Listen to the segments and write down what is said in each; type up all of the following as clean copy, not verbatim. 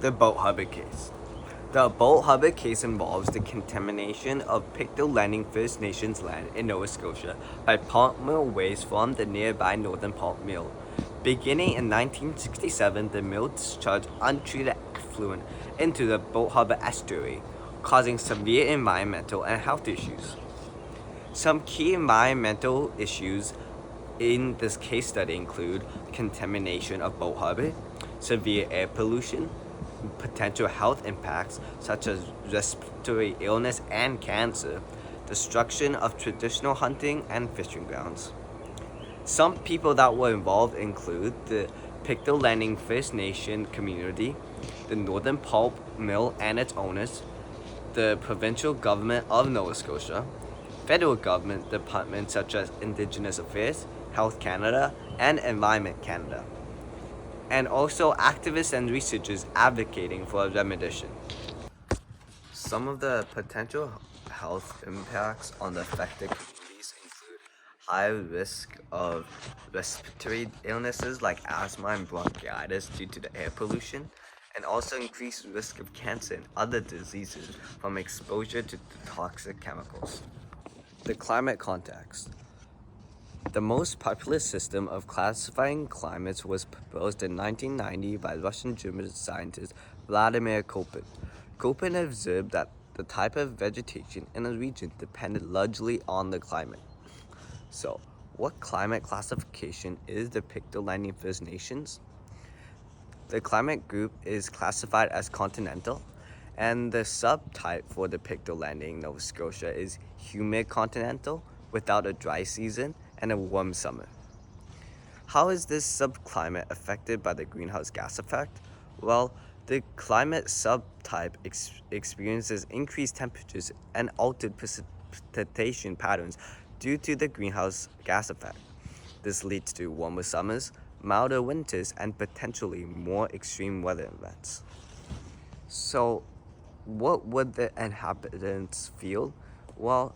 The Boat Harbor case. The Boat Harbor case involves the contamination of Pictou Landing First Nations land in Nova Scotia by pulp mill waste from the nearby Northern Pulp Mill. Beginning in 1967, the mill discharged untreated effluent into the Boat Harbor estuary, causing severe environmental and health issues. Some key environmental issues in this case study include contamination of Boat Harbor, severe air pollution, potential health impacts such as respiratory illness and cancer, destruction of traditional hunting and fishing grounds. Some people that were involved include the Pictou Landing First Nation community, the Northern Pulp Mill and its owners, the provincial government of Nova Scotia, federal government departments such as Indigenous Affairs, Health Canada, and Environment Canada, and also activists and researchers advocating for remediation. Some of the potential health impacts on the affected communities include high risk of respiratory illnesses like asthma and bronchitis due to the air pollution, and also increased risk of cancer and other diseases from exposure to toxic chemicals. The climate context. The most popular system of classifying climates was proposed in 1990 by Russian-German scientist Vladimir Kopin. Kopin observed that the type of vegetation in a region depended largely on the climate. So, what climate classification is the Pictou Landing First Nations? The climate group is classified as continental, and the subtype for the Pictou Landing, Nova Scotia, is humid continental without a dry season and a warm summer. How is this subclimate affected by the greenhouse gas effect? Well, the climate subtype experiences increased temperatures and altered precipitation patterns due to the greenhouse gas effect. This leads to warmer summers, milder winters, and potentially more extreme weather events. So, what would the inhabitants feel? Well,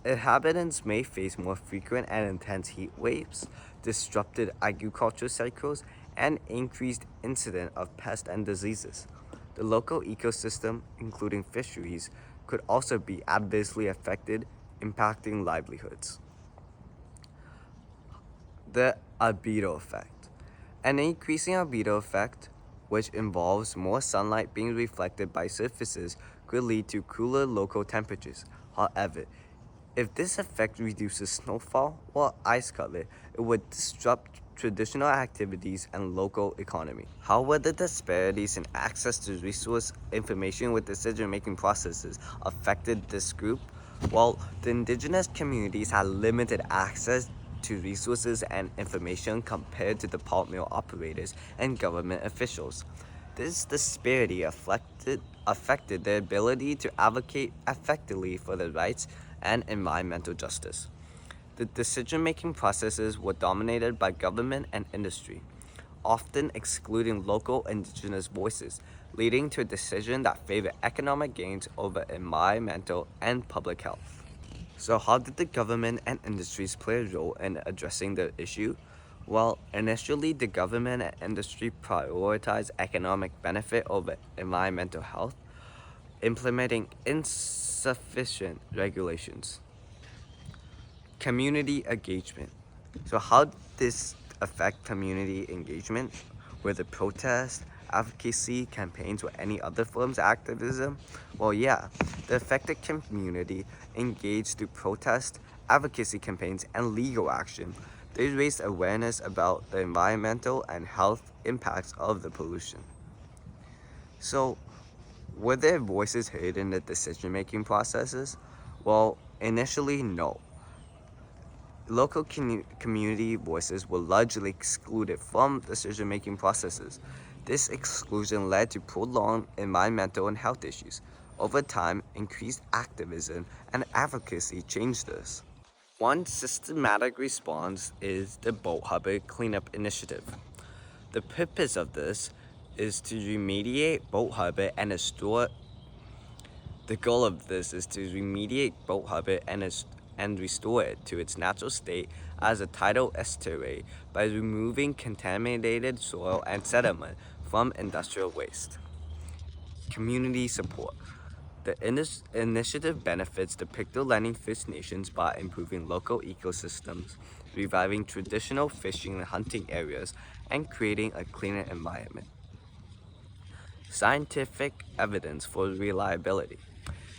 inhabitants may face more frequent and intense heat waves, disrupted agricultural cycles, and increased incidence of pests and diseases. The local ecosystem, including fisheries, could also be adversely affected, impacting livelihoods. The albedo effect. An increasing albedo effect, which involves more sunlight being reflected by surfaces, could lead to cooler local temperatures. However, if this effect reduces snowfall or ice cover, it would disrupt traditional activities and local economy. How would the disparities in access to resource information with decision-making processes affected this group? Well, the indigenous communities had limited access to resources and information compared to the pulp mill operators and government officials. This disparity affected their ability to advocate effectively for their rights and environmental justice. The decision-making processes were dominated by government and industry, often excluding local indigenous voices, leading to a decision that favored economic gains over environmental and public health. So how did the government and industries play a role in addressing the issue? Well, initially, the government and industry prioritized economic benefit over environmental health, implementing insufficient regulations. Community engagement. So how did this affect community engagement? Were the protests, advocacy campaigns, or any other forms of activism? Well, yeah, the affected community engaged through protest, advocacy campaigns, and legal action. They raised awareness about the environmental and health impacts of the pollution. So, were their voices heard in the decision-making processes? Well, initially, no. Local community voices were largely excluded from decision-making processes. This exclusion led to prolonged environmental and health issues. Over time, increased activism and advocacy changed this. One systematic response is the Boat Harbor Cleanup Initiative. The purpose of this is to remediate Boat Harbor and restore. The goal of this is to remediate Boat Harbor and restore it to its natural state as a tidal estuary by removing contaminated soil and sediment from industrial waste. Community support. The initiative benefits the Pictou Landing First Nations by improving local ecosystems, reviving traditional fishing and hunting areas, and creating a cleaner environment. Scientific evidence for reliability.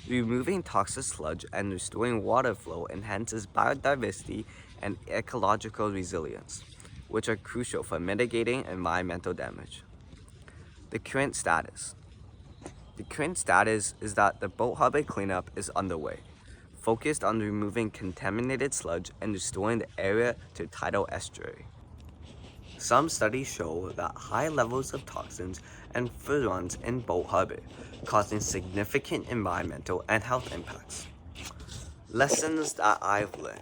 Removing toxic sludge and restoring water flow enhances biodiversity and ecological resilience, which are crucial for mitigating environmental damage. The current status. The current status is that the boat harbor cleanup is underway, focused on removing contaminated sludge and restoring the area to tidal estuary. Some studies show that high levels of toxins and furans in Boat Harbor, causing significant environmental and health impacts. Lessons that I've learned.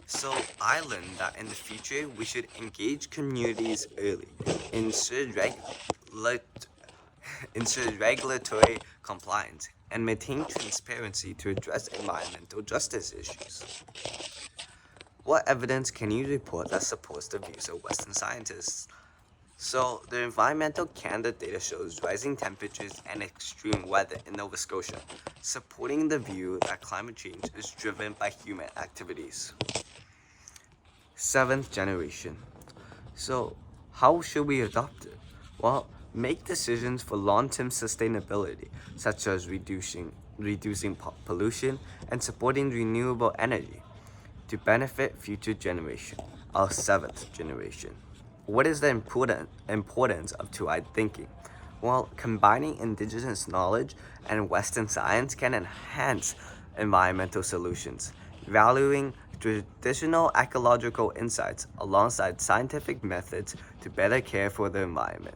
So I learned that in the future we should engage communities early, insert regulatory compliance, and maintain transparency to address environmental justice issues. What evidence can you report that supports the views of Western scientists? So, the Environmental Canada data shows rising temperatures and extreme weather in Nova Scotia, supporting the view that climate change is driven by human activities. Seventh generation. So, how should we adopt it? Well, make decisions for long-term sustainability, such as reducing pollution and supporting renewable energy to benefit future generation, our seventh generation. What is the importance of two-eyed thinking? Well, combining indigenous knowledge and Western science can enhance environmental solutions, valuing traditional ecological insights alongside scientific methods to better care for the environment.